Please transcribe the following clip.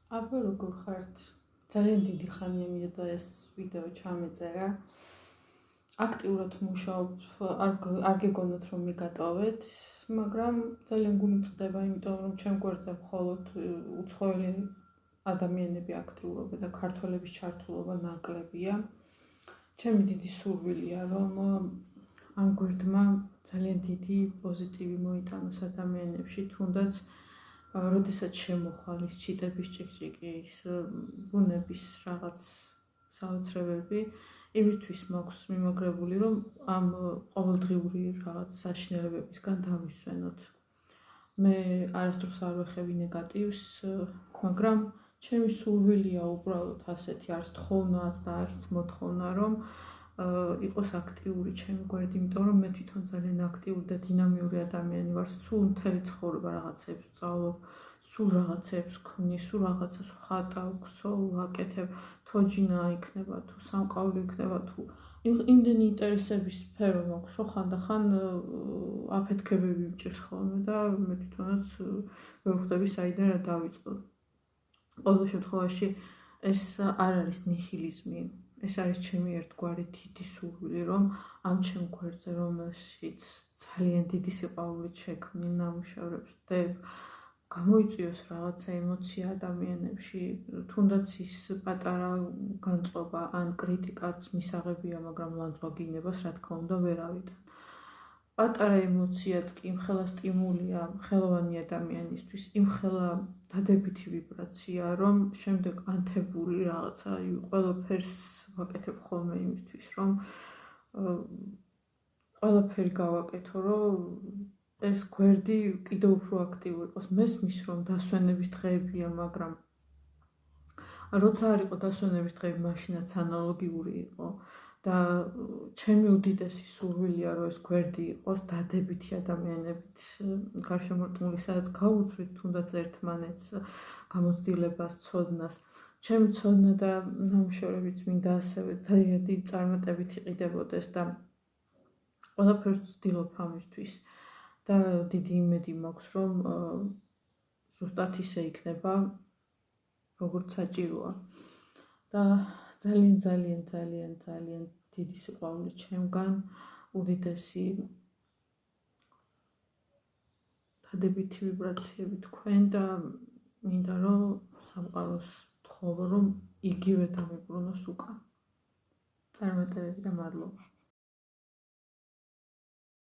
აბა როგორ ხართ? ძალიან დიდი ხანია მინდოდა ეს ვიდეო ჩამეწერა. აქტიურად მუშაობ, არ გეგონოთ რომ მიგატოვეთ, მაგრამ ძალიან გული მწყდება, იმიტომ რომ ჩემ გვერდზე მხოლოდ უცხოელი ადამიანები აქტიურობენ და ქართველების ჩართულობა ნაკლებია. ჩემი დიდი სურვილია რომ ამ გვერდმა ძალიან დიდი პოზიტივი მოიტანოს ადამიანებში, თუნდაც როდესაც შემოხვალ ის ჩიტების ჭიკჭიკის, ბუნების რაღაც საოცრებები, იმისთვის მაქვს მიმაგრებული, რომ ამ ყოველდღიური რაღაც საშინელებებისგან დავისვენოთ. მე არასდროს არ ვეხები ნეგატივს, მაგრამ ჩემი სურვილია უბრალოდ ასეთი, არც თხოვნაც და არც მოთხოვნა, რომ იყოს აქტიური ჩემი გვერდი, იმიტომ რომ მე თვითონ ძალიან აქტიური და დინამიური ადამიანი ვარ, სულ მთელი ცხოვრება რაღაცებს ვსწავლობ, სულ რაღაცებს ვქმნი, სულ რაღაცას ვხატავ, ვქსოვ, ვაკეთებ, თოჯინა იქნება თუ სამკაული იქნება თუ იმდენი ინტერესების სფერო მაქვს, რომ ხანდახან აფეთქებები მჭირს ხოლმე და მე თვითონაც ვერ ვხვდები საიდან რა დავიწყო. ყოველ შემთხვევაში ეს არ არის ნიჰილიზმი, ეს არის ჩემი ერთგვარი დიდი სურვილი, რომ ამ ჩემ გვერდზე, რომელშიც ძალიან დიდი სიყვარულით შექმნილ ნამუშევრებს ვხდებ, გამოიწვიოს რაღაცა ემოცია ადამიანებში, თუნდაც ის პატარა განწყობა ან კრიტიკაც მისაღებია, მაგრამ ლანძღვაგინებას რა თქმა უნდა ვერ ავიტან. პატარა ემოციაც კი იმხელა სტიმულია ხელოვანი ადამიანისთვის, იმხელა დადებითი ვიბრაცია, რომ შემდეგ ანთებული რაღაცა ყველაფერს ვაკეთებ ხოლმე იმისთვის, რომ ყველაფერი გავაკეთო, რომ ეს გვერდი კიდევ უფრო აქტიური იყოს. მესმის რომ დასვენების დღეებია, მაგრამ როცა არ იყო დასვენების დღეები, მაშინაც ანალოგიური იყო და ჩემი უდიდესი სურვილია, რომ ეს გვერდი იყოს დადებითი ადამიანებით გარშემორტყმული, სადაც გავუცვლით თუნდაც ერთმანეთს გამოცდილებას, ცოდნას. ჩემი ცოდნა და ნამუშევრებიც მინდა ასევე დიდი წარმატებით იყიდებოდეს და ყველაფერს ვცდილობ ამისთვის და დიდი იმედი მაქვს, რომ ზუსტად ისე იქნება, როგორც საჭიროა. და ძალიან დიდი სიყვარული ჩემგან, უდიდესი დადებითი ვიბრაციები თქვენ და მინდა რომ სამყაროს ვთხოვო, რომ იგივე დამიბრუნოს უკან. წარმატებები და მადლობა.